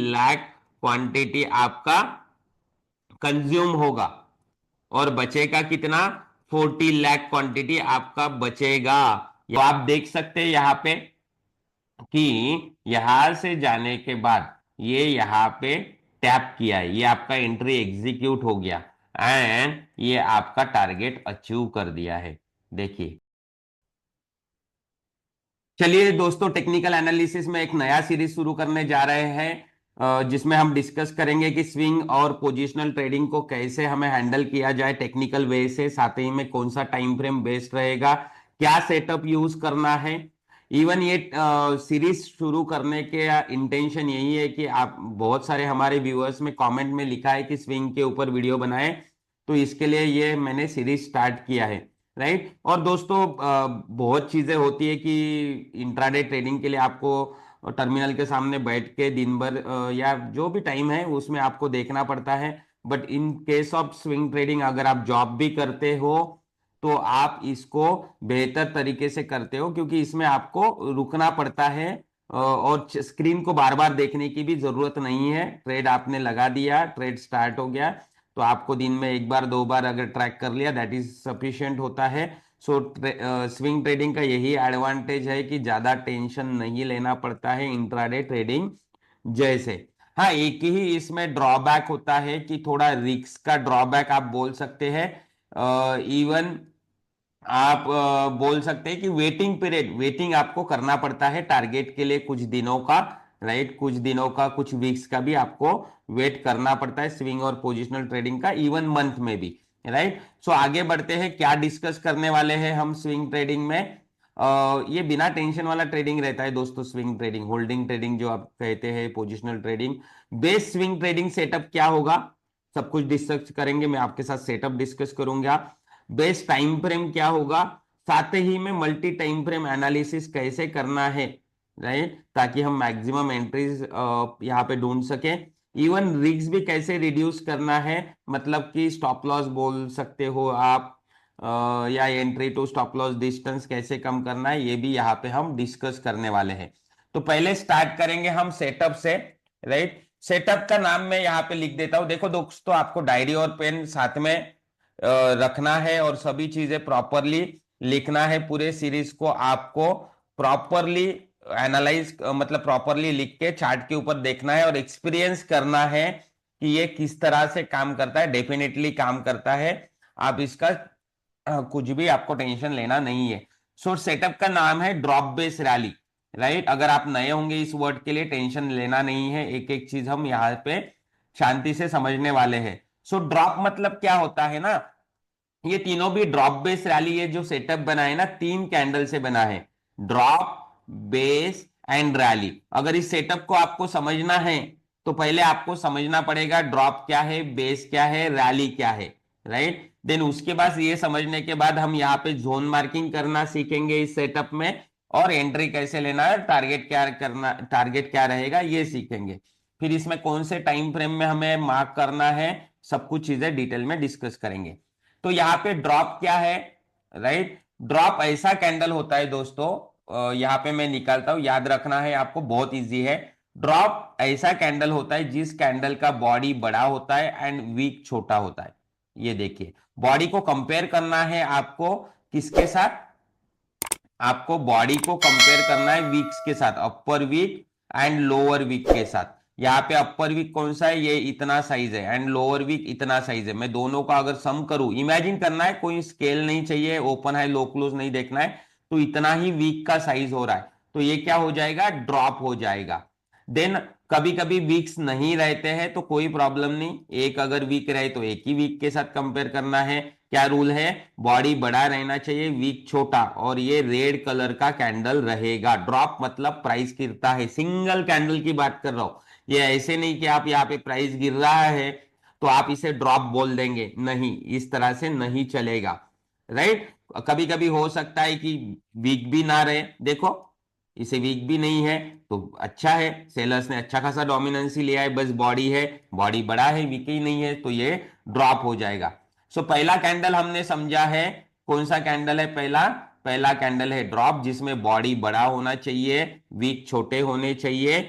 Lakh quantity आपका consume होगा और बचेगा कितना, 40 लाख क्वांटिटी आपका बचेगा। तो आप देख सकते हैं यहाँ पे कि यहां से जाने के बाद ये यहाँ पे टैप किया है, ये आपका एंट्री एग्जीक्यूट हो गया एंड ये आपका टारगेट अचीव कर दिया है। देखिए, चलिए दोस्तों, टेक्निकल एनालिसिस में एक नया सीरीज शुरू करने जा रहे हैं जिसमें हम डिस्कस करेंगे कि स्विंग और पोजिशनल ट्रेडिंग को कैसे हमें हैंडल किया जाए टेक्निकल वे से, साथ ही में कौन सा टाइम फ्रेम बेस्ट रहेगा, क्या सेटअप यूज करना है। इवन ये सीरीज शुरू करने के इंटेंशन यही है कि आप, बहुत सारे हमारे व्यूअर्स में कमेंट में लिखा है कि स्विंग के ऊपर वीडियो बनाए, तो इसके लिए ये मैंने सीरीज स्टार्ट किया है, राइट। और दोस्तों बहुत चीजें होती है कि इंट्राडे ट्रेडिंग के लिए आपको टर्मिनल के सामने बैठ के दिन भर या जो भी टाइम है उसमें आपको देखना पड़ता है। But in case of swing trading अगर आप जॉब भी करते हो तो आप इसको बेहतर तरीके से करते हो, क्योंकि इसमें आपको रुकना पड़ता है और स्क्रीन को बार बार देखने की भी जरूरत नहीं है। ट्रेड आपने लगा दिया, ट्रेड स्टार्ट हो गया, तो आपको दिन में एक बार दो बार अगर ट्रैक कर लिया दैट इज सफिशिएंट होता है। सो स्विंग ट्रेडिंग का यही एडवांटेज है कि ज्यादा टेंशन नहीं लेना पड़ता है इंट्राडे ट्रेडिंग जैसे। हाँ, एक ही इसमें ड्रॉबैक होता है कि थोड़ा रिस्क का ड्रॉबैक आप बोल सकते हैं। इवन आप बोल सकते हैं कि वेटिंग पीरियड, वेटिंग आपको करना पड़ता है टारगेट के लिए कुछ दिनों का, राइट। कुछ दिनों का, कुछ वीक्स का भी आपको वेट करना पड़ता है स्विंग और पोजिशनल ट्रेडिंग का, इवन मंथ में भी, राइट। सो आगे बढ़ते हैं, क्या डिस्कस करने वाले हैं हम स्विंग ट्रेडिंग में। ये बिना टेंशन वाला ट्रेडिंग रहता है दोस्तों, स्विंग ट्रेडिंग, होल्डिंग ट्रेडिंग जो आप कहते हैं, positional trading. Base swing trading setup क्या होगा, सब कुछ डिस्कस करेंगे, मैं आपके साथ सेटअप डिस्कस करूंगा। बेस्ट टाइम फ्रेम क्या होगा, साथ ही में मल्टी टाइम फ्रेम एनालिसिस कैसे करना है, राइट, ताकि हम मैक्सिमम एंट्रीज यहाँ पे ढूंढ सकें। इवन रिस्क भी कैसे रिड्यूस करना है, मतलब कि स्टॉप लॉस बोल सकते हो आप, या entry to stop loss distance कैसे कम करना है, ये भी यहाँ पे हम डिस्कस करने वाले हैं। तो पहले स्टार्ट करेंगे हम सेटअप से, राइट। सेटअप का नाम मैं यहाँ पे लिख देता हूं। देखो दोस्तों, आपको डायरी और पेन साथ में रखना है और सभी चीजें प्रॉपरली लिखना है। पूरे सीरीज को आपको प्रॉपरली एनालाइज, मतलब प्रॉपरली लिख के चार्ट के ऊपर देखना है और एक्सपीरियंस करना है कि ये किस तरह से काम करता है। डेफिनेटली काम करता है, आप इसका कुछ भी आपको टेंशन लेना नहीं है। सो सेटअप का नाम है ड्रॉप बेस रैली, राइट। अगर आप नए होंगे इस वर्ड के लिए, टेंशन लेना नहीं है, एक एक चीज हम यहाँ पे शांति से समझने वाले हैं। सो ड्रॉप मतलब क्या होता है ना, ये तीनों भी ड्रॉप बेस रैली, ये जो सेटअप बना है ना, 3 कैंडल से बना है, ड्रॉप, बेस एंड रैली। अगर इस सेटअप को आपको समझना है तो पहले आपको समझना पड़ेगा ड्रॉप क्या है, बेस क्या है, रैली क्या है, राइट। देन उसके बाद ये समझने के बाद हम यहाँ पे जोन मार्किंग करना सीखेंगे इस सेटअप में, और एंट्री कैसे लेना है, टारगेट क्या करना, टारगेट क्या रहेगा, ये सीखेंगे। फिर इसमें कौन से टाइम फ्रेम में हमें मार्क करना है, सब कुछ चीजें डिटेल में डिस्कस करेंगे। तो यहाँ पे ड्रॉप क्या है, राइट। ड्रॉप ऐसा कैंडल होता है दोस्तों, यहाँ पे मैं निकालता हूं, याद रखना है आपको, बहुत इजी है। ड्रॉप ऐसा कैंडल होता है जिस कैंडल का बॉडी बड़ा होता है एंड वीक छोटा होता है। ये देखिए, बॉडी को कंपेयर करना है आपको किसके साथ, आपको बॉडी को कंपेयर करना है वीक्स के साथ, अपर वीक एंड लोअर वीक के साथ। यहाँ पे अपर वीक कौन सा है, ये इतना साइज है, एंड लोअर वीक इतना साइज है। मैं दोनों का अगर सम करूं, इमेजिन करना है, कोई स्केल नहीं चाहिए, ओपन हाई लो क्लोज नहीं देखना है, तो इतना ही वीक का साइज हो रहा है, तो ये क्या हो जाएगा, ड्रॉप हो जाएगा। देन कभी कभी वीक्स नहीं रहते हैं तो कोई प्रॉब्लम नहीं, एक अगर वीक रहे तो एक ही वीक के साथ कंपेयर करना है। क्या रूल है, बॉडी बड़ा रहना चाहिए, वीक छोटा, और ये रेड कलर का कैंडल रहेगा। ड्रॉप मतलब प्राइस गिरता है, सिंगल कैंडल की बात कर रहा हूं, ये ऐसे नहीं कि आप यहाँ पे प्राइस गिर रहा है तो आप इसे ड्रॉप बोल देंगे, नहीं, इस तरह से नहीं चलेगा, राइट। कभी कभी हो सकता है कि वीक भी ना रहे, देखो इसे वीक भी नहीं है तो अच्छा है, सेलर्स ने अच्छा खासा डोमिनेंसी लिया है, बस बॉडी है, बॉडी बड़ा है, वीक ही नहीं है, तो ये ड्रॉप हो जाएगा। सो पहला कैंडल हमने समझा है, कौन सा कैंडल है, पहला पहला कैंडल है ड्रॉप, जिसमें बॉडी बड़ा होना चाहिए, वीक छोटे होने चाहिए,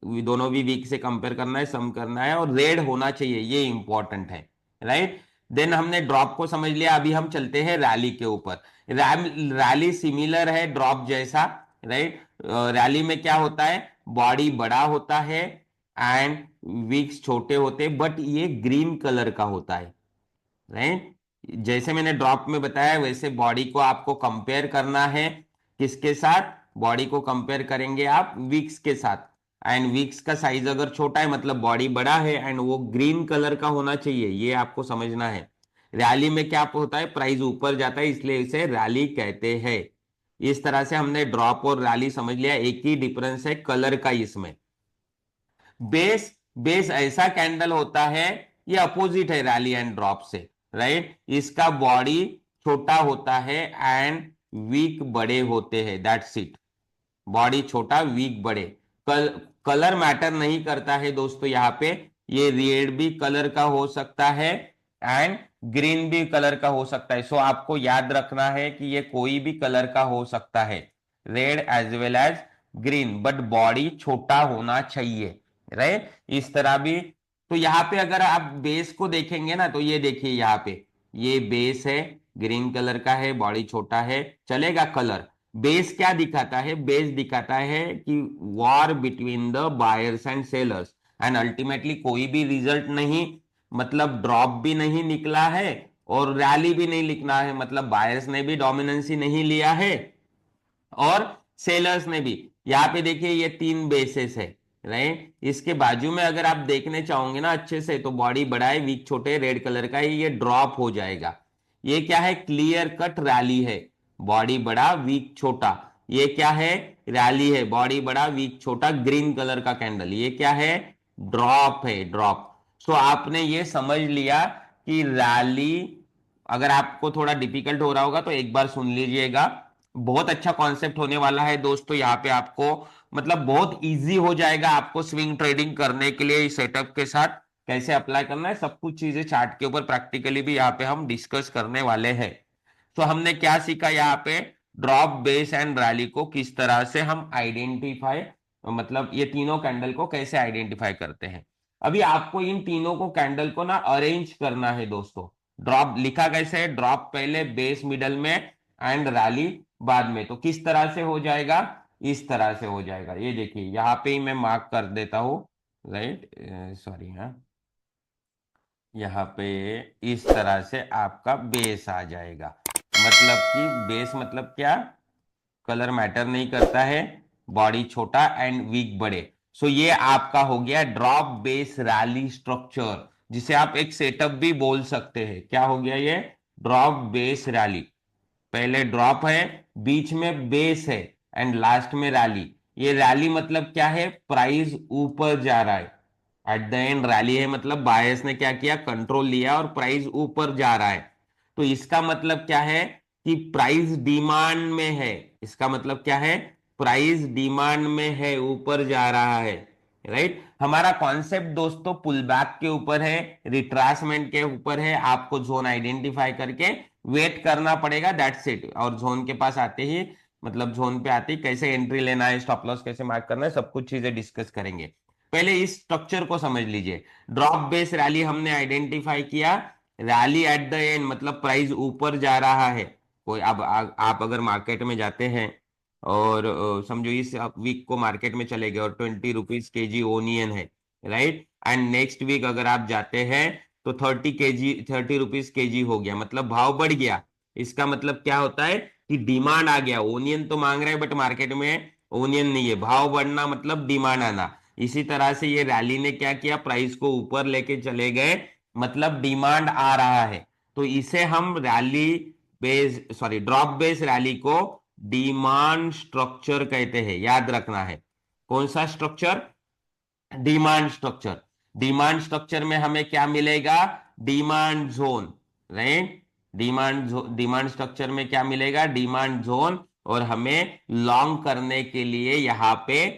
दोनों भी वीक से कंपेयर करना है, सम करना है, और रेड होना चाहिए, ये इंपॉर्टेंट है, राइट। देन हमने ड्रॉप को समझ लिया, अभी हम चलते हैं रैली के ऊपर। रैली सिमिलर है ड्रॉप जैसा, राइट। रैली में क्या होता है, बॉडी बड़ा होता है एंड वीक्स छोटे होते हैं, बट ये ग्रीन कलर का होता है, राइट। जैसे मैंने ड्रॉप में बताया वैसे बॉडी को आपको कंपेयर करना है, किसके साथ, बॉडी को कंपेयर करेंगे आप वीक्स के साथ, एंड वीक्स का साइज अगर छोटा है मतलब बॉडी बड़ा है एंड वो ग्रीन कलर का होना चाहिए, ये आपको समझना है। रैली में क्या होता है, प्राइस ऊपर जाता है, इसलिए इसे रैली कहते हैं। इस तरह से हमने ड्रॉप और रैली समझ लिया, एक ही डिफरेंस है कलर का इसमें। बेस, बेस ऐसा कैंडल होता है, ये अपोजिट है रैली एंड ड्रॉप से, राइट। इसका बॉडी छोटा होता है एंड वीक बड़े होते हैं, दैट्स इट। बॉडी छोटा वीक बड़े। कलर मैटर नहीं करता है दोस्तों यहाँ पे, ये रेड भी कलर का हो सकता है एंड ग्रीन भी कलर का हो सकता है। सो आपको याद रखना है कि ये कोई भी कलर का हो सकता है, red as well as green, but body छोटा होना चाहिए, राइट। इस तरह भी। तो यहाँ पे अगर आप बेस को देखेंगे ना, तो ये देखिए यहाँ पे ये बेस है, ग्रीन कलर का है, बॉडी छोटा है, चलेगा कलर। बेस क्या दिखाता है, बेस दिखाता है कि war between the buyers and sellers, and ultimately कोई भी रिजल्ट नहीं, मतलब ड्रॉप भी नहीं निकला है और रैली भी नहीं लिखना है, मतलब बायर्स ने भी डोमिनेंसी नहीं लिया है और सेलर्स ने भी। यहां पे देखिए ये तीन बेसिस है, राइट। इसके बाजू में अगर आप देखने चाहोगे ना अच्छे से, तो बॉडी बड़ा है, वीक छोटे, रेड कलर का है, ये ड्रॉप हो जाएगा। ये क्या है, क्लियर कट रैली है, बॉडी बड़ा वीक छोटा। ये क्या है, रैली है, बॉडी बड़ा वीक छोटा, ग्रीन कलर का कैंडल। ये क्या है, ड्रॉप है, ड्रॉप। सो आपने ये समझ लिया कि रैली, अगर आपको थोड़ा डिफिकल्ट हो रहा होगा तो एक बार सुन लीजिएगा, बहुत अच्छा कॉन्सेप्ट होने वाला है दोस्तों। यहाँ पे आपको मतलब बहुत इजी हो जाएगा आपको स्विंग ट्रेडिंग करने के लिए, इस सेटअप के साथ कैसे अप्लाई करना है, सब कुछ चीजें चार्ट के ऊपर प्रैक्टिकली भी यहाँ पे हम डिस्कस करने वाले हैं। तो हमने क्या सीखा यहाँ पे, ड्रॉप, बेस एंड रैली को किस तरह से हम आइडेंटिफाई, मतलब ये तीनों कैंडल को कैसे आइडेंटिफाई करते हैं। अभी आपको इन तीनों को कैंडल को ना अरेंज करना है दोस्तों। ड्रॉप लिखा कैसे है, ड्रॉप पहले, बेस मिडल में एंड रैली बाद में। तो किस तरह से हो जाएगा, इस तरह से हो जाएगा, ये देखिए यहाँ पे ही मैं मार्क कर देता हूं, राइट, सॉरी, हाँ, यहाँ पे इस तरह से आपका बेस आ जाएगा। मतलब कि बेस मतलब क्या, कलर मैटर नहीं करता है, बॉडी छोटा एंड वीक बड़े। सो ये आपका हो गया ड्रॉप बेस रैली स्ट्रक्चर, जिसे आप एक सेटअप भी बोल सकते हैं। क्या हो गया ये, ड्रॉप बेस रैली। पहले ड्रॉप है, बीच में बेस है एंड लास्ट में रैली। ये रैली मतलब क्या है, प्राइस ऊपर जा रहा है, एट द एंड रैली है मतलब बायर्स ने क्या किया, कंट्रोल लिया और प्राइस ऊपर जा रहा है। तो इसका मतलब क्या है कि प्राइस डिमांड में है, इसका मतलब क्या है, प्राइस डिमांड में है, ऊपर जा रहा है, राइट। हमारा कॉन्सेप्ट दोस्तों पुल बैक के ऊपर है, रिट्रासमेंट के ऊपर है। आपको जोन आइडेंटिफाई करके वेट करना पड़ेगा, दैट्स इट। और जोन के पास आते ही, मतलब जोन पे आते ही कैसे एंट्री लेना है, स्टॉप लॉस कैसे मार्क करना है, सब कुछ चीजें डिस्कस करेंगे। पहले इस स्ट्रक्चर को समझ लीजिए। ड्रॉप बेस रैली हमने आइडेंटिफाई किया, रैली एट द एंड मतलब प्राइस ऊपर जा रहा है। कोई अब आप अगर मार्केट में जाते हैं और समझो इस वीक को मार्केट में चले गए और 20 रुपीज केजी ओनियन है, राइट, एंड नेक्स्ट वीक अगर आप जाते हैं तो 30 रुपीज केजी हो गया, मतलब भाव बढ़ गया। इसका मतलब क्या होता है कि डिमांड आ गया, ओनियन तो मांग रहा है बट मार्केट में ओनियन नहीं है, भाव बढ़ना मतलब डिमांड आना। इसी तरह से ये रैली ने क्या किया, प्राइस को ऊपर लेके चले गए, मतलब डिमांड आ रहा है। तो इसे हम rally base, sorry, drop base rally को डिमांड स्ट्रक्चर कहते हैं, याद रखना है। कौन सा structure, demand structure. Demand structure में हमें क्या मिलेगा, demand zone, right. Demand structure में क्या मिलेगा, डिमांड जोन। और हमें लॉन्ग करने के लिए यहां पे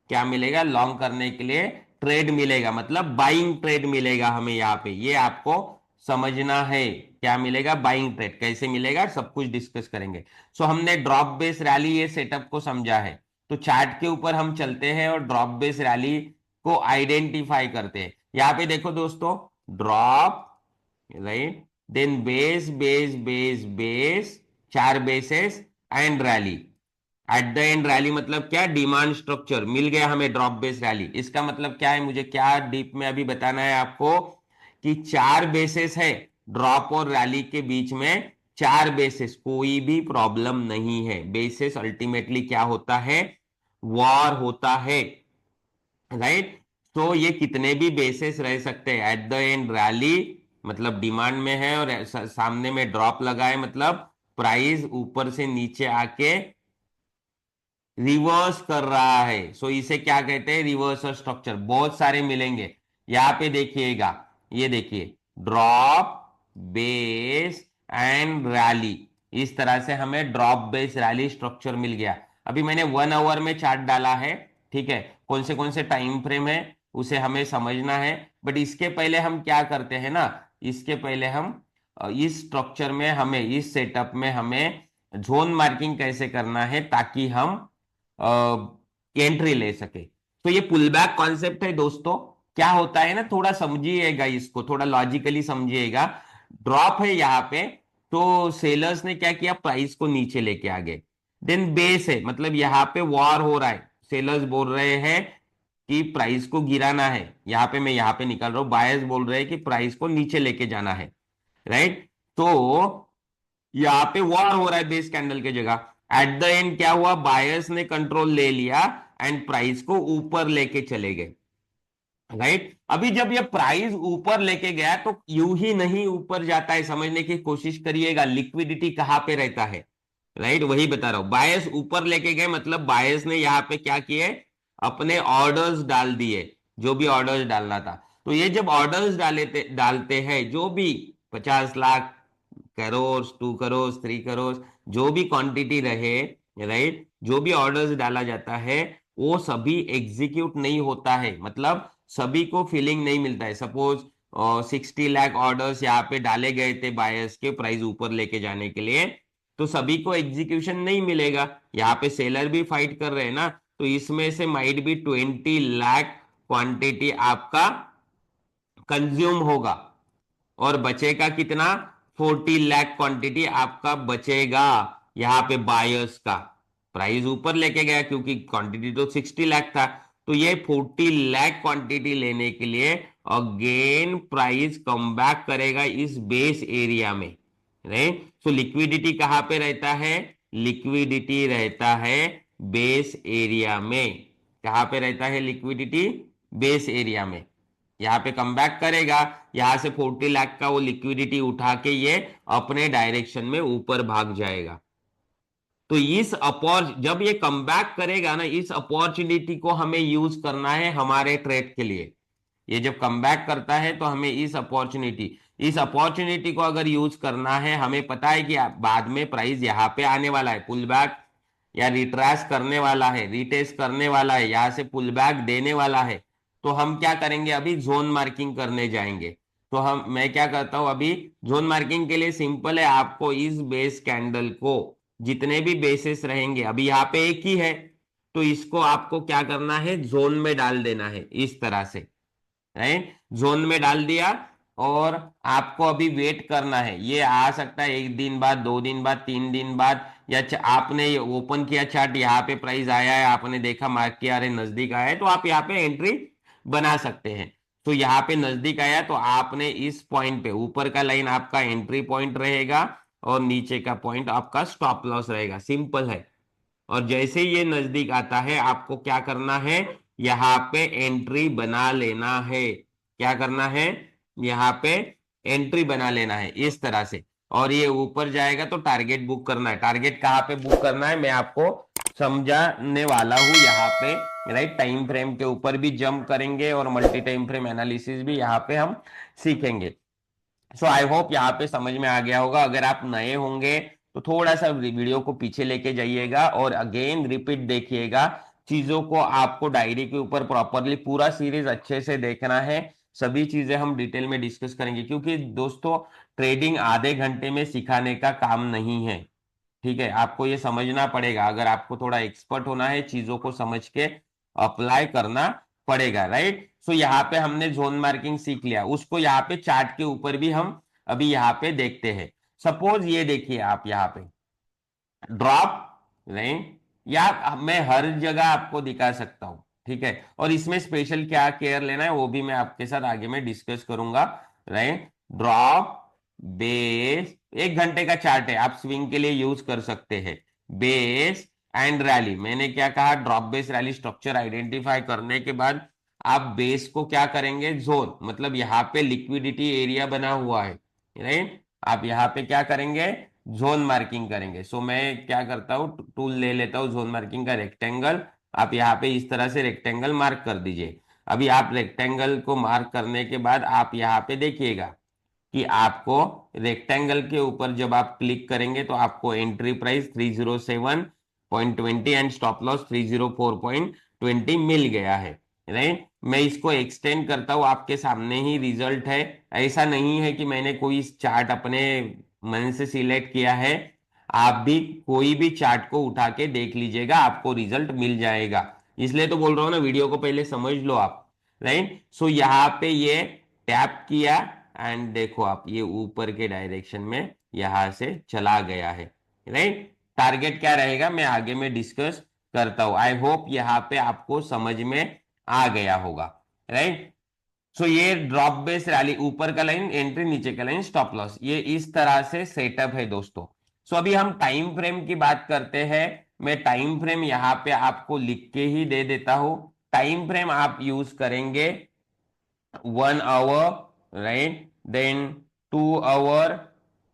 क्या मिलेगा, लॉन्ग करने के लिए ट्रेड मिलेगा, मतलब बाइंग ट्रेड मिलेगा हमें यहाँ पे, ये आपको समझना है। क्या मिलेगा, बाइंग ट्रेड कैसे मिलेगा, सब कुछ डिस्कस करेंगे। सो हमने ड्रॉप बेस रैली ये सेटअप को समझा है। तो चार्ट के ऊपर हम चलते हैं और ड्रॉप बेस रैली को आइडेंटिफाई करते हैं। यहाँ पे देखो दोस्तों, drop, right, then base base base base, चार bases and rally. At the end rally मतलब क्या, डिमांड स्ट्रक्चर मिल गया हमें ड्रॉप बेस रैली। इसका मतलब क्या है, मुझे क्या डीप में अभी बताना है आपको कि चार बेसिस है ड्रॉप और रैली के बीच में, चार बेसिस, कोई भी प्रॉब्लम नहीं है। बेसिस अल्टीमेटली क्या होता है, वॉर होता है, राइट। तो ये कितने भी बेसिस रह सकते हैं। एट द एंड रैली मतलब डिमांड में है और सामने में ड्रॉप लगा है, मतलब प्राइस ऊपर से नीचे आके रिवर्स कर रहा है। सो इसे क्या कहते हैं, रिवर्सल स्ट्रक्चर। बहुत सारे मिलेंगे यहां पे, देखिएगा, ये देखिए, ड्रॉप बेस एंड रैली, इस तरह से हमें ड्रॉप बेस रैली स्ट्रक्चर मिल गया। अभी मैंने 1 आवर में चार्ट डाला है, ठीक है, कौन से टाइम फ्रेम है उसे हमें समझना है। बट इसके पहले हम क्या करते हैं ना, इसके पहले हम इस स्ट्रक्चर में हमें, इस सेटअप में हमें जोन मार्किंग कैसे करना है ताकि हम एंट्री ले सके। तो ये पुल बैक कॉन्सेप्ट है दोस्तों। क्या होता है ना, थोड़ा समझिएगा इसको, थोड़ा लॉजिकली समझिएगा। ड्रॉप है यहाँ पे, तो सेलर्स ने क्या किया, प्राइस को नीचे लेके आ गए। देन बेस है, मतलब यहाँ पे वॉर हो रहा है, सेलर्स बोल रहे हैं कि प्राइस को गिराना है। यहाँ पे मैं यहाँ पे निकाल रहा हूं, बायर्स बोल रहे हैं कि प्राइस को नीचे लेके जाना है, राइट। तो यहाँ पे वॉर हो रहा है बेस कैंडल के जगह। एट द एंड क्या हुआ, बायर्स ने कंट्रोल ले लिया एंड प्राइस को ऊपर लेके चले गए, राइट। अभी जब ये प्राइस ऊपर लेके गया तो यूं ही नहीं ऊपर जाता है, समझने की कोशिश करिएगा। लिक्विडिटी कहां पे रहता है, राइट, वही बता रहा हूं। बायर्स ऊपर लेके गए मतलब बायर्स ने यहाँ पे क्या किए, अपने ऑर्डर्स डाल दिए, जो भी ऑर्डर्स डालना था। तो ये जब ऑर्डर्स डालते हैं, जो भी 50 लाख, करोड़, 2 करोड़, 3 करोड़, जो भी क्वांटिटी रहे, राइट, जो भी ऑर्डर्स डाला जाता है वो सभी एग्जीक्यूट नहीं होता है, मतलब सभी को फीलिंग नहीं मिलता है। सपोज 60 लाख ऑर्डर्स यहाँ पे डाले गए थे बायर्स के प्राइस ऊपर लेके जाने के लिए, तो सभी को एग्जीक्यूशन नहीं मिलेगा। यहाँ पे सेलर भी फाइट कर रहे हैं ना, तो इसमें से माइट भी 20 लाख क्वांटिटी आपका कंज्यूम होगा और बचेगा कितना, 40 लाख क्वांटिटी आपका बचेगा। यहाँ पे बायर्स का प्राइस ऊपर लेके गया क्योंकि क्वांटिटी तो 60 लाख था, तो ये 40 लाख क्वांटिटी लेने के लिए अगेन प्राइस कम बैक करेगा इस बेस एरिया में, राइट। सो लिक्विडिटी कहां पे रहता है, लिक्विडिटी रहता है बेस एरिया में। कहां पे रहता है लिक्विडिटी, बेस एरिया में। यहाँ पे कम बैक करेगा, यहां से 40 लाख का वो लिक्विडिटी उठा के ये अपने डायरेक्शन में ऊपर भाग जाएगा। तो इस जब ये कम बैक करेगा ना, इस अपॉर्चुनिटी को हमें यूज करना है हमारे ट्रेड के लिए। ये जब कम बैक करता है तो हमें इस अपॉर्चुनिटी को अगर यूज करना है, हमें पता है कि बाद में प्राइस यहाँ पे आने वाला है, पुल बैक या रिट्रेस करने वाला है, रिटेस्ट करने वाला है, यहां से पुल बैक देने वाला है। तो हम क्या करेंगे, अभी जोन मार्किंग करने जाएंगे। तो मैं क्या करता हूं अभी, जोन मार्किंग के लिए सिंपल है, आपको इस बेस कैंडल को, जितने भी बेसिस रहेंगे, अभी यहाँ पे एक ही है, तो इसको आपको क्या करना है, जोन में डाल देना है इस तरह से, राइट। जोन में डाल दिया और आपको अभी वेट करना है। ये आ सकता है 1 दिन बाद, 2 दिन बाद, 3 दिन बाद, या आपने ओपन किया चार्ट, यहाँ पे प्राइस आया है, आपने देखा, मार्क किया, अरे नजदीक आया है, तो आप यहाँ पे एंट्री बना सकते हैं। तो यहाँ पे नजदीक आया तो आपने इस पॉइंट पे, ऊपर का लाइन आपका एंट्री पॉइंट रहेगा और नीचे का पॉइंट आपका स्टॉप लॉस रहेगा, सिंपल है। और जैसे ही ये नजदीक आता है आपको क्या करना है, यहां पे एंट्री बना लेना है। क्या करना है, यहां पे एंट्री बना लेना है इस तरह से। और ये ऊपर जाएगा तो टारगेट बुक करना है। टारगेट कहां पे बुक करना है मैं आपको समझाने वाला हूं यहाँ पे, राइट। टाइम फ्रेम के ऊपर भी जंप करेंगे और मल्टी टाइम फ्रेम एनालिसिस भी यहाँ पे हम सीखेंगे। सो आई होप यहाँ पे समझ में आ गया होगा। अगर आप नए होंगे तो थोड़ा सा वीडियो को पीछे लेके जाइएगा और अगेन रिपीट देखिएगा। चीजों को आपको डायरी के ऊपर प्रॉपरली पूरा सीरीज अच्छे से देखना है। सभी चीजें हम डिटेल में डिस्कस करेंगे, क्योंकि दोस्तों ट्रेडिंग आधे घंटे में सिखाने का काम नहीं है। ठीक है, आपको ये समझना पड़ेगा, अगर आपको थोड़ा एक्सपर्ट होना है चीजों को समझ के अप्लाई करना पड़ेगा, राइट। सो यहाँ पे हमने जोन मार्किंग सीख लिया, उसको यहाँ पे चार्ट के ऊपर भी हम अभी यहाँ पे देखते हैं। सपोज ये देखिए आप यहाँ पे ड्रॉप, नहीं, या मैं हर जगह आपको दिखा सकता हूं, ठीक है, और इसमें स्पेशल क्या केयर लेना है वो भी मैं आपके साथ आगे में डिस्कस करूंगा, राइट। ड्रॉप, बेस, 1 घंटे का चार्ट है, आप स्विंग के लिए यूज कर सकते हैं। बेस एंड रैली, मैंने क्या कहा, drop base rally structure identify करने के बाद आप बेस को क्या करेंगे, जोन, मतलब यहाँ पे लिक्विडिटी एरिया बना हुआ है, राइट, आप यहाँ पे क्या करेंगे, जोन मार्किंग करेंगे। सो मैं क्या करता हूँ, टूल ले लेता हूँ जोन मार्किंग का, रेक्टेंगल, आप यहाँ पे इस तरह से रेक्टेंगल मार्क कर दीजिए। अभी आप रेक्टेंगल को मार्क करने के बाद आप यहाँ पे देखिएगा कि आपको रेक्टेंगल के ऊपर जब आप क्लिक करेंगे तो आपको entry price 307.20 and stop loss 304.20 मिल गया है, राइट। मैं इसको एक्सटेंड करता हूं, आपके सामने ही रिजल्ट है। ऐसा नहीं है कि मैंने कोई चार्ट अपने मन से सिलेक्ट किया है, आप भी कोई भी चार्ट को उठा के देख लीजिएगा, आपको रिजल्ट मिल जाएगा। इसलिए तो बोल रहा हूं ना, वीडियो को पहले समझ लो आप, राइट। सो यहाँ पे ये टैप किया एंड देखो आप ये ऊपर के डायरेक्शन में यहां से चला गया है, राइट। टारगेट क्या रहेगा मैं आगे में डिस्कस करता हूं। आई होप यहाँ पे आपको समझ में आ गया होगा, राइट। सो ये ड्रॉप बेस रैली, ऊपर का लाइन एंट्री, नीचे का लाइन स्टॉप लॉस, ये इस तरह से सेटअप है दोस्तों। सो अभी हम टाइम फ्रेम की बात करते हैं। मैं टाइम फ्रेम यहाँ पे आपको लिख के ही दे देता हूं। टाइम फ्रेम आप यूज करेंगे 1 hour, right, then 2 hour,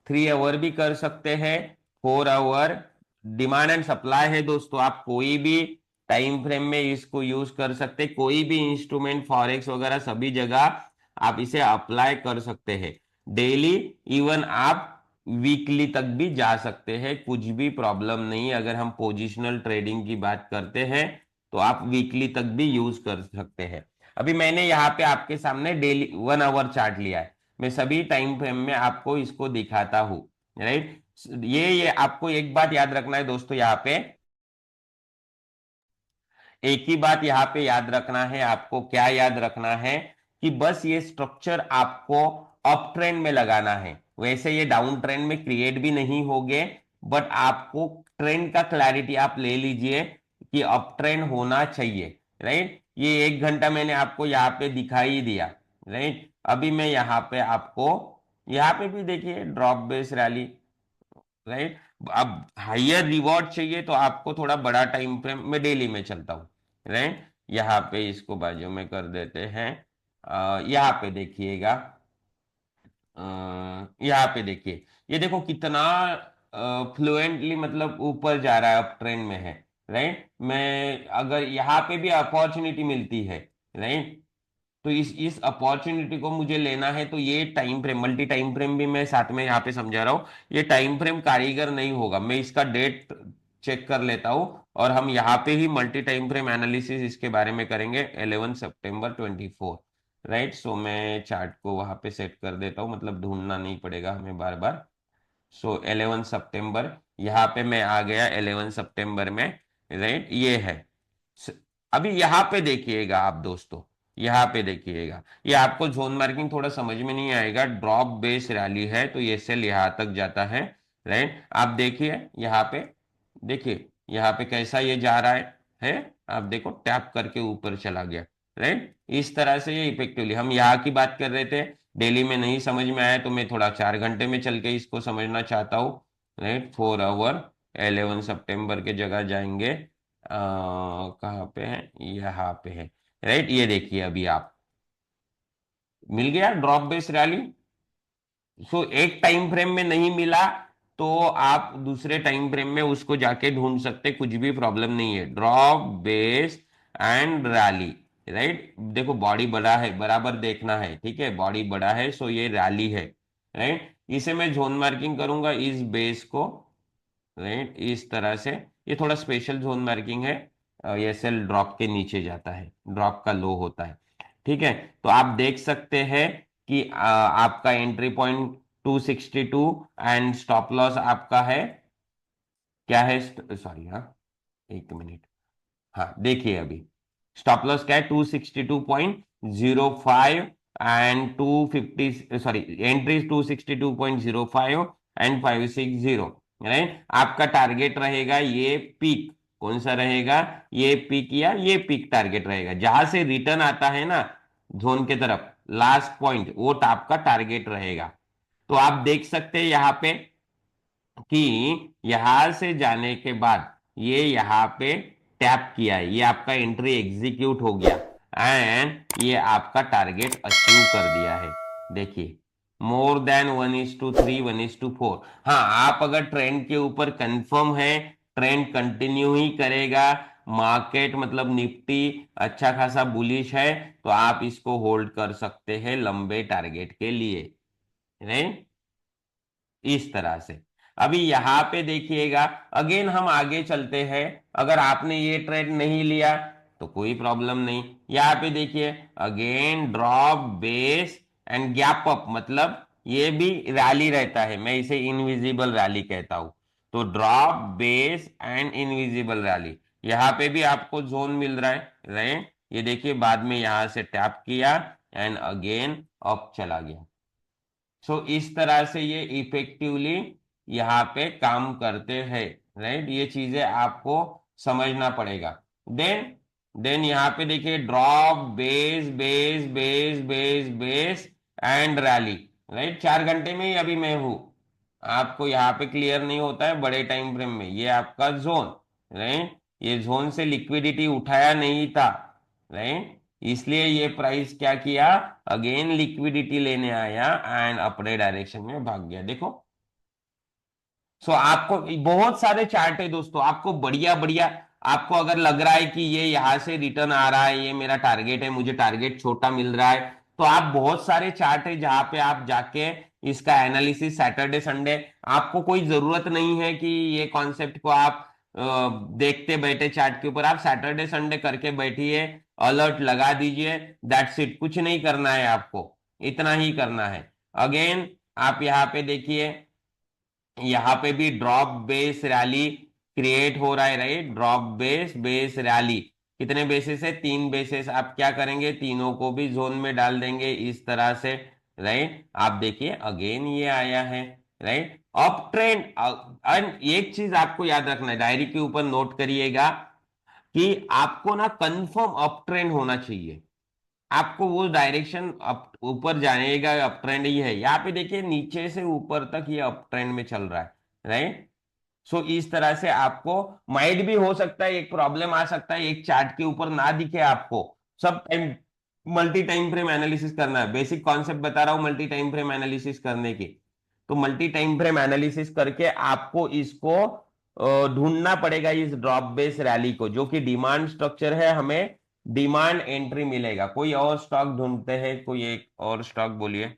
3 hour भी कर सकते हैं, 4 आवर। डिमांड एंड सप्लाई है दोस्तों, आप कोई भी टाइम फ्रेम में इसको यूज कर सकते, कोई भी इंस्ट्रूमेंट फॉरेक्स वगैरह सभी जगह आप इसे अप्लाई कर सकते हैं। डेली, इवन आप वीकली तक भी जा सकते हैं, कुछ भी प्रॉब्लम नहीं। अगर हम पोजिशनल ट्रेडिंग की बात करते हैं तो आप वीकली तक भी यूज कर सकते हैं। अभी मैंने यहाँ पे आपके सामने डेली 1 आवर चार्ट लिया है, मैं सभी टाइम फ्रेम में आपको इसको दिखाता हूं, राइट। ये आपको एक बात याद रखना है दोस्तों, यहाँ पे एक ही बात यहाँ पे याद रखना है, आपको क्या याद रखना है कि बस ये स्ट्रक्चर आपको अप ट्रेंड में लगाना है, वैसे ये डाउन ट्रेंड में क्रिएट भी नहीं होंगे, बट आपको ट्रेंड का क्लैरिटी आप ले लीजिए कि अप ट्रेंड होना चाहिए, राइट। ये 1 घंटा मैंने आपको यहाँ पे दिखाई दिया, राइट। अभी मैं यहाँ पे आपको, यहाँ पे भी देखिए ड्रॉप बेस रैली, राइट। अब हाइयर रिवॉर्ड चाहिए तो आपको थोड़ा बड़ा टाइम फ्रेम में, डेली में चलता हूं, राइट। यहाँ पे इसको बाजू में कर देते हैं। यहाँ पे देखिएगा, यहाँ पे देखिए, ये देखो कितना फ्लुएंटली, मतलब ऊपर जा रहा है, अप ट्रेंड में है, राइट। मैं अगर यहाँ पे भी अपॉर्चुनिटी मिलती है, राइट, तो इस अपॉर्चुनिटी को मुझे लेना है, तो ये time frame, multi time frame भी मैं साथ में यहाँ पे समझा रहा हूँ, ये टाइम फ्रेम कारीगर नहीं होगा, मैं इसका डेट चेक कर लेता हूँ, और हम यहाँ पे ही मल्टी टाइम फ्रेम एनालिसिस इसके बारे में करेंगे 11 सितंबर 2024, राइट। सो मैं चार्ट को वहां पे सेट कर देता हूँ, मतलब ढूंढना नहीं पड़ेगा हमें बार बार। सो 11 सितंबर, यहाँ पे मैं आ गया 11 सितंबर में, राइट, ये है। स- अभी यहाँ पे देखिएगा आप दोस्तों, यहाँ पे देखिएगा, ये आपको जोन मार्किंग थोड़ा समझ में नहीं आएगा, ड्रॉप बेस रैली है तो ये सेल यहाँ तक जाता है, राइट। आप देखिए यहाँ पे, देखिए यहाँ पे कैसा ये जा रहा है आप देखो, टैप करके ऊपर चला गया, राइट। इस तरह से ये इफेक्टिवली, हम यहाँ की बात कर रहे थे, डेली में नहीं समझ में आया तो मैं थोड़ा 4 घंटे में चल के इसको समझना चाहता हूँ, राइट। 4 आवर, 11 सितंबर के जगह जाएंगे, कहाँ पे है, यहाँ पे है, राइट। ये देखिए अभी आप, मिल गया ड्रॉप बेस रैली। सो एक टाइम फ्रेम में नहीं मिला तो आप दूसरे टाइम फ्रेम में उसको जाके ढूंढ सकते, कुछ भी प्रॉब्लम नहीं है। Drop base and rally, right, देखो बॉडी बड़ा है, बराबर देखना है, ठीक है, बॉडी बड़ा है, सो ये रैली है, राइट। इसे मैं जोन मार्किंग करूंगा इस बेस को, राइट, इस तरह से। ये थोड़ा स्पेशल जोन मार्किंग है, ये सेल ड्रॉप के नीचे जाता है, ड्रॉप का लो होता है, ठीक है। तो आप देख सकते हैं कि आपका entry point 262 and stop loss आपका है क्या है, सॉरी हाँ, एक मिनट। हाँ देखिए, अभी स्टॉप लॉस क्या है, 262.05 and 250, sorry, entry 262.05 and 560, right. आपका टारगेट रहेगा ये पीक, कौन सा रहेगा, ये पीक या ये पीक टारगेट रहेगा, जहां से रिटर्न आता है ना जोन के तरफ, लास्ट पॉइंट वो आपका टारगेट रहेगा। तो आप देख सकते हैं यहाँ पे कि यहां से जाने के बाद ये यहाँ पे टैप किया है, ये आपका एंट्री एग्जीक्यूट हो गया एंड ये आपका टारगेट अचीव कर दिया है। देखिए, मोर देन 1:3, 1:4। हाँ, आप अगर ट्रेंड के ऊपर कंफर्म है, ट्रेंड कंटिन्यू ही करेगा, मार्केट मतलब निफ्टी अच्छा खासा बुलिश है, तो आप इसको होल्ड कर सकते हैं लंबे टारगेट के लिए, राइट, इस तरह से। अभी यहां पे देखिएगा, अगेन हम आगे चलते हैं। अगर आपने ये ट्रेड नहीं लिया तो कोई प्रॉब्लम नहीं। यहाँ पे देखिए, again drop base and gap up, मतलब ये भी रैली रहता है, मैं इसे इनविजिबल रैली कहता हूं। तो drop base and invisible rally, यहाँ पे भी आपको जोन मिल रहा है, राइट। ये देखिए, बाद में यहां से टैप किया एंड अगेन अप चला गया। सो इस तरह से ये इफेक्टिवली यहाँ पे काम करते हैं, राइट। ये चीजें आपको समझना पड़ेगा। देन देन यहाँ पे देखिए, drop base base base base base and rally, right. 4 घंटे में ही अभी मैं हूं, आपको यहाँ पे क्लियर नहीं होता है बड़े टाइम फ्रेम में, ये आपका जोन, राइट। ये जोन से लिक्विडिटी उठाया नहीं था, राइट, इसलिए ये प्राइस क्या किया, अगेन लिक्विडिटी लेने आया एंड अपने डायरेक्शन में भाग गया, देखो। सो आपको बहुत सारे चार्ट है दोस्तों, आपको बढ़िया बढ़िया, आपको अगर लग रहा है कि ये यहां से रिटर्न आ रहा है, ये मेरा टारगेट है, मुझे टारगेट छोटा मिल रहा है, तो आप बहुत सारे चार्ट है जहां पे आप जाके इसका एनालिसिस सैटरडे संडे, आपको कोई जरूरत नहीं है कि ये कॉन्सेप्ट को आप देखते बैठे चार्ट के ऊपर, आप सैटरडे संडे करके बैठिए, अलर्ट लगा दीजिए, दैट्स इट, कुछ नहीं करना है आपको, इतना ही करना है। अगेन आप यहाँ पे देखिए, यहाँ पे भी ड्रॉप बेस रैली क्रिएट हो रहा है, right, drop base base rally, कितने बेसिस है, 3 बेसिस, आप क्या करेंगे, तीनों को भी जोन में डाल देंगे इस तरह से, राइट। आप देखिए अगेन ये आया है, राइट, अप ट्रेंड। एंड एक चीज आपको याद रखना है, डायरी के ऊपर नोट करिएगा कि आपको ना कंफर्म अप ट्रेंड होना चाहिए, आपको वो डायरेक्शन अप ऊपर जाएगा, अप ट्रेंड ही है। यहाँ पे देखिए, नीचे से ऊपर तक ये अप ट्रेंड में चल रहा है, राइट। सो इस तरह से आपको माइट भी हो सकता है, एक प्रॉब्लम आ सकता है, एक चार्ट के ऊपर ना दिखे आपको, सब time multi time frame analysis करना है, बेसिक कॉन्सेप्ट बता रहा हूं मल्टी टाइम फ्रेम एनालिसिस करने की। तो मल्टी टाइम फ्रेम एनालिसिस करके आपको इसको ढूंढना पड़ेगा, इस ड्रॉप बेस रैली को, जो कि डिमांड स्ट्रक्चर है, हमें डिमांड एंट्री मिलेगा। कोई और स्टॉक ढूंढते हैं, कोई एक और स्टॉक बोलिए।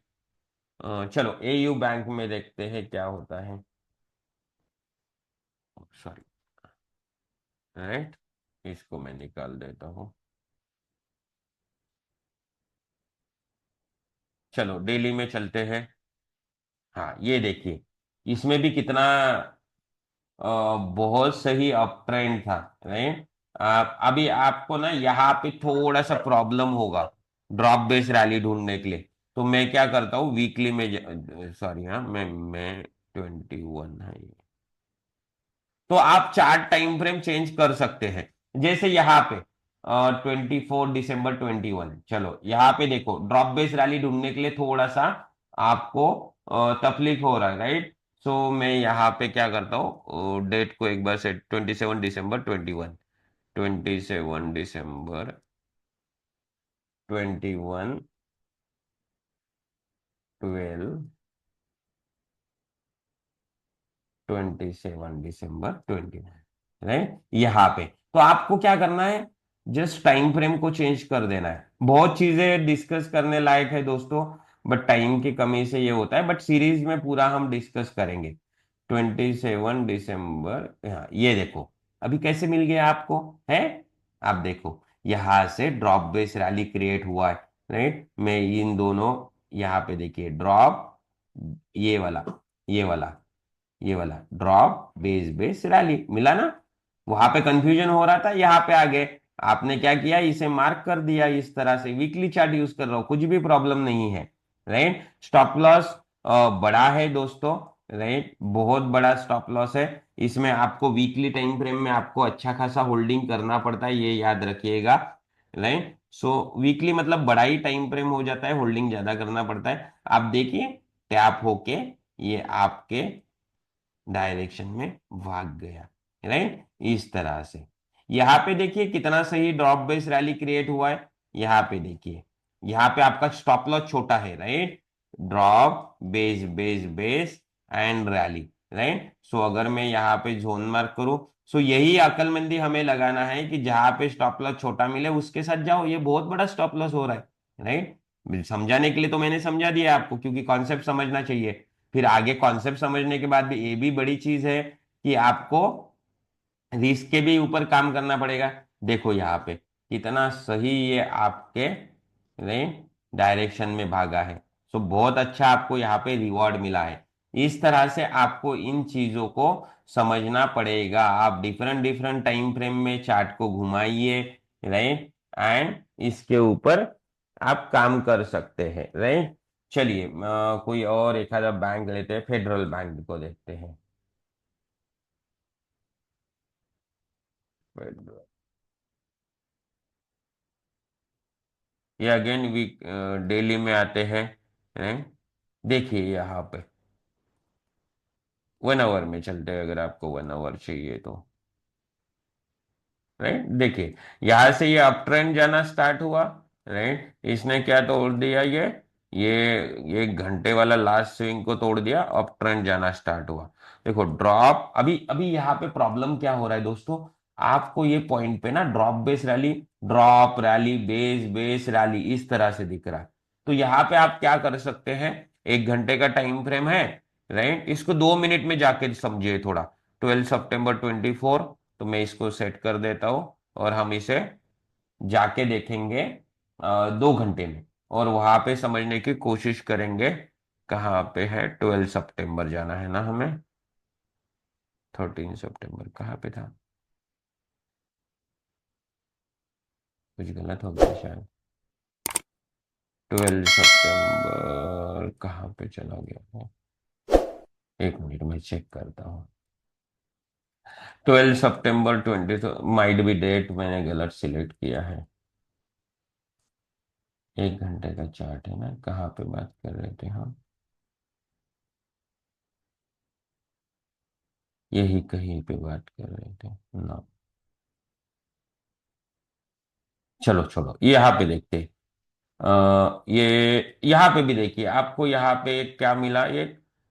चलो एयू बैंक में देखते हैं क्या होता है, सॉरी, राइट, इसको मैं निकाल देता हूं। चलो डेली में चलते हैं। हाँ ये देखिए, इसमें भी कितना बहुत सही अप ट्रेंड था, राइट। आप अभी आपको ना यहाँ पे थोड़ा सा प्रॉब्लम होगा ड्रॉप बेस रैली ढूंढने के लिए, तो मैं क्या करता हूँ वीकली में, सॉरी हाँ, मैं 21 है ये। तो आप चार्ट टाइम फ्रेम चेंज कर सकते हैं, जैसे यहाँ पे 24 दिसंबर 21, चलो यहाँ पे देखो, ड्रॉप बेस रैली ढूंढने के लिए थोड़ा सा आपको तकलीफ हो रहा है, राइट। सो मैं यहाँ पे क्या करता हूँ, डेट को एक बार से, 27 दिसंबर 21, 27 दिसंबर 21, 12, 27 दिसंबर 29, राइट, यहाँ पे। तो आपको क्या करना है, जस्ट टाइम फ्रेम को चेंज कर देना है। बहुत चीजें डिस्कस करने लायक है दोस्तों, बट टाइम की कमी से ये होता है, बट सीरीज में पूरा हम डिस्कस करेंगे। 27 दिसंबर, हाँ ये देखो, अभी कैसे मिल गया आपको, है, आप देखो यहां से ड्रॉप बेस रैली क्रिएट हुआ है, राइट। मैं इन दोनों, यहाँ पे देखिए ड्रॉप, ये वाला, ये वाला, ये वाला ड्रॉप बेस बेस रैली मिला ना। वहां पे कंफ्यूजन हो रहा था, यहाँ पे आ गए। आपने क्या किया, इसे मार्क कर दिया इस तरह से, वीकली चार्ट यूज कर रहा हूं, कुछ भी प्रॉब्लम नहीं है। राइट, स्टॉप लॉस बड़ा है दोस्तों। राइट, बहुत बड़ा स्टॉप लॉस है। इसमें आपको वीकली टाइम फ्रेम में आपको अच्छा खासा होल्डिंग करना पड़ता है, ये याद रखिएगा। राइट, सो वीकली मतलब बड़ा ही टाइम फ्रेम हो जाता है, होल्डिंग ज्यादा करना पड़ता है। आप देखिए टैप होके ये आपके डायरेक्शन में भाग गया। राइट, इस तरह से। यहाँ पे देखिए कितना सही ड्रॉप बेस रैली क्रिएट हुआ है। यहाँ पे देखिए, यहाँ पे आपका स्टॉप लॉस छोटा है। Right, drop base base base and rally. Right, so अगर मैं यहाँ पे जोन मार्क करूं, सो यही अक्लमंदी हमें लगाना है कि जहां पे स्टॉप लॉस छोटा मिले उसके साथ जाओ। ये बहुत बड़ा स्टॉप लॉस हो रहा है। राइट, समझाने के लिए तो मैंने समझा दिया आपको, क्योंकि कॉन्सेप्ट समझना चाहिए। फिर आगे कॉन्सेप्ट समझने के बाद भी ये भी बड़ी चीज है कि आपको रिस्क के भी ऊपर काम करना पड़ेगा। देखो यहाँ पे कितना सही ये आपके डायरेक्शन में भागा है। सो बहुत अच्छा आपको यहाँ पे रिवॉर्ड मिला है। इस तरह से आपको इन चीजों को समझना पड़ेगा। आप डिफरेंट डिफरेंट टाइम फ्रेम में चार्ट को घुमाइए। राइट, एंड इसके ऊपर आप काम कर सकते हैं। राइट, चलिए कोई और एक आधा बैंक लेते हैं, फेडरल बैंक को देखते हैं। फेडरल, ये अगेन वीक डेली में आते हैं। हैं? देखिए यहाँ पे 1 आवर में चलते हैं, अगर आपको 1 आवर चाहिए तो। राइट, देखिए यहां से ये अप ट्रेंड जाना स्टार्ट हुआ। राइट, इसने क्या तोड़ दिया, ये 1 घंटे वाला लास्ट स्विंग को तोड़ दिया, अप ट्रेंड जाना स्टार्ट हुआ। देखो ड्रॉप, अभी अभी यहाँ पे प्रॉब्लम क्या हो रहा है दोस्तों, आपको ये पॉइंट पे ना drop base rally, drop rally base base rally इस तरह से दिख रहा है। तो यहाँ पे आप क्या कर सकते हैं, 1 घंटे का टाइम फ्रेम है। राइट, इसको 2 मिनट में जाके समझिए थोड़ा। 12 सितंबर 24, तो मैं इसको सेट कर देता हूं और हम इसे जाके देखेंगे 2 घंटे में, और वहां पे समझने की कोशिश करेंगे। कहाँ पे है, 12 सितंबर जाना है ना हमें। 13 सितंबर कहाँ पे था, कुछ गलत हो गया शायद। 12 सितंबर कहाँ पे चला गया वो, 1 मिनट में चेक करता हूँ। 12 सितंबर 20, माइट भी डेट मैंने गलत सिलेक्ट किया है। 1 घंटे का चार्ट है ना, कहाँ पे बात कर रहे थे हम, यही कहीं पे बात कर रहे थे ना। चलो छोड़ो, ये यहाँ पे देखते हैं। ये यहाँ पे भी देखिए, आपको यहाँ पे क्या मिला, ये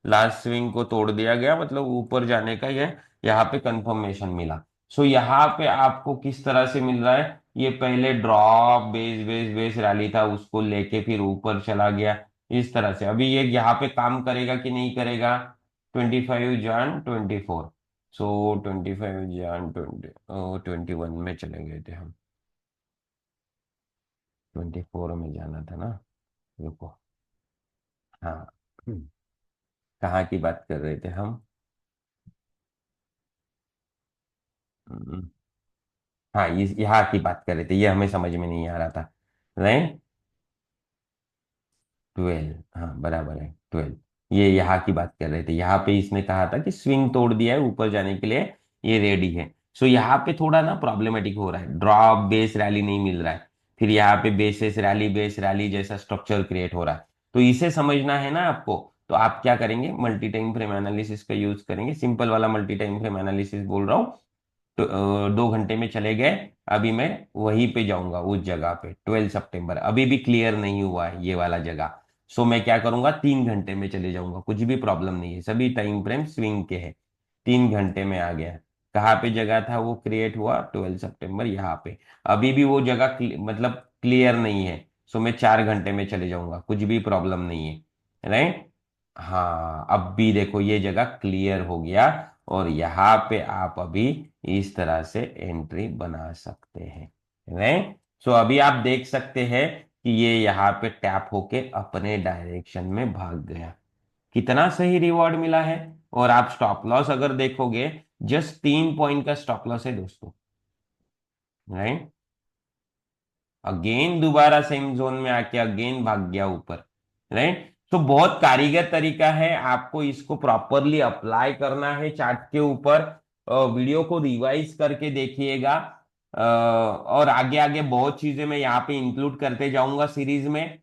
लास्ट स्विंग को तोड़ दिया गया, मतलब ऊपर जाने का ये यहाँ पे कंफर्मेशन मिला। सो यहाँ पे आपको किस तरह से मिल रहा है, ये पहले drop base base base rally था, उसको लेके फिर ऊपर चला गया इस तरह से। अभी ये यहाँ पे काम करेगा कि नहीं करेगा, 25 जन 24, सो 25 जन 21 में चले गए थे हम, 24 में जाना था ना। रुको, हाँ, कहाँ की बात कर रहे थे हम। हम्म, हाँ, ये यहाँ की बात कर रहे थे, ये हमें समझ में नहीं आ रहा था। नहीं, 12, हाँ बराबर है 12। ये यहाँ की बात कर रहे थे, यहाँ पे इसने कहा था कि स्विंग तोड़ दिया है ऊपर जाने के लिए, ये रेडी है। सो यहाँ पे थोड़ा ना प्रॉब्लमेटिक हो रहा है, ड्रॉप बेस रैली नहीं मिल रहा है, फिर यहाँ पे बेस रैली जैसा स्ट्रक्चर क्रिएट हो रहा है। तो इसे समझना है ना आपको। तो आप क्या करेंगे, मल्टी टाइम फ्रेम एनालिसिस का यूज करेंगे, सिंपल वाला मल्टी टाइम फ्रेम एनालिसिस बोल रहा हूँ। तो 2 घंटे में चले गए, अभी मैं वहीं पे जाऊंगा उस जगह पे। 12 सितंबर अभी भी क्लियर नहीं हुआ है ये वाला जगह। सो मैं क्या करूंगा, 3 घंटे में चले जाऊंगा, कुछ भी प्रॉब्लम नहीं है, सभी टाइम फ्रेम स्विंग के हैं। 3 घंटे में आ गया। कहाँ पे जगह था वो क्रिएट हुआ, 12 सितंबर यहाँ पे। अभी भी वो जगह मतलब क्लियर नहीं है। सो मैं 4 घंटे में चले जाऊंगा, कुछ भी प्रॉब्लम नहीं है। राइट, हाँ अब भी देखो ये जगह क्लियर हो गया, और यहाँ पे आप अभी इस तरह से एंट्री बना सकते हैं। राइट, सो अभी आप देख सकते हैं कि ये यहाँ पे टैप होके अपने डायरेक्शन में भाग गया। कितना सही रिवॉर्ड मिला है। और आप स्टॉप लॉस अगर देखोगे, जस्ट 3 पॉइंट का स्टॉप लॉस है दोस्तों, राइट। अगेन दोबारा सेम जोन में आके अगेन भाग गया ऊपर, राइट। तो बहुत कारीगर तरीका है, आपको इसको प्रॉपरली अप्लाई करना है चार्ट के ऊपर। वीडियो को रिवाइज करके देखिएगा, और आगे आगे बहुत चीजें मैं यहाँ पे इंक्लूड करते जाऊंगा सीरीज में।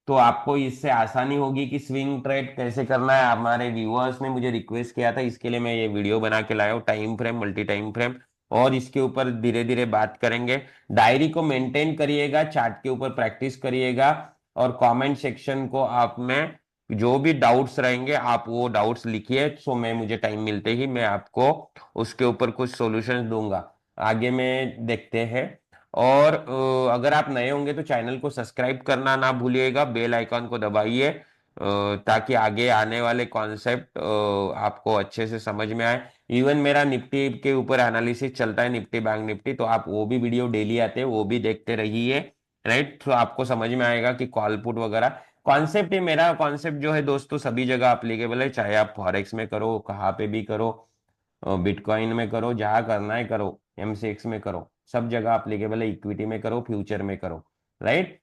तो आपको इससे आसानी होगी कि स्विंग ट्रेड कैसे करना है। हमारे व्यूअर्स ने मुझे रिक्वेस्ट किया था, इसके लिए मैं ये वीडियो बना के लाया हूँ, time frame, multi time frame, और इसके ऊपर धीरे धीरे बात करेंगे। डायरी को मेंटेन करिएगा, चार्ट के ऊपर प्रैक्टिस करिएगा, और कमेंट सेक्शन को आप में जो भी डाउट्स रहेंगे आप वो डाउट्स लिखिए, सो मैं मुझे टाइम मिलते ही मैं आपको उसके ऊपर कुछ सॉल्यूशंस दूंगा। आगे में देखते हैं। और अगर आप नए होंगे तो चैनल को सब्सक्राइब करना ना भूलिएगा, बेल आइकॉन को दबाइए, ताकि आगे आने वाले कॉन्सेप्ट आपको अच्छे से समझ में आए। इवन मेरा निफ्टी के ऊपर एनालिसिस चलता है, निफ्टी बैंक निफ्टी, तो आप वो भी वीडियो डेली आते हैं, वो भी देखते रहिए, राइट। तो आपको समझ में आएगा कि कॉल पुट वगैरह कॉन्सेप्ट, ही मेरा कॉन्सेप्ट जो है दोस्तों सभी जगह अप्लीकेबल है, चाहे आप फॉरेक्स में करो, कहाँ पे भी करो, बिटकॉइन में करो, जहां करना है करो, एमसीएक्स में करो, सब जगह अप्लीकेबल है, इक्विटी में करो, फ्यूचर में करो, राइट।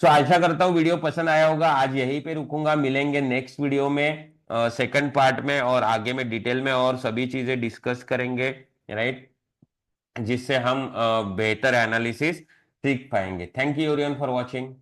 सो आशा करता हूँ वीडियो पसंद आया होगा। आज यहीं पे रुकूंगा, मिलेंगे नेक्स्ट वीडियो में सेकंड पार्ट में, और आगे में डिटेल में और सभी चीजें डिस्कस करेंगे, राइट, जिससे हम बेहतर एनालिसिस सीख पाएंगे। Thank you everyone for watching.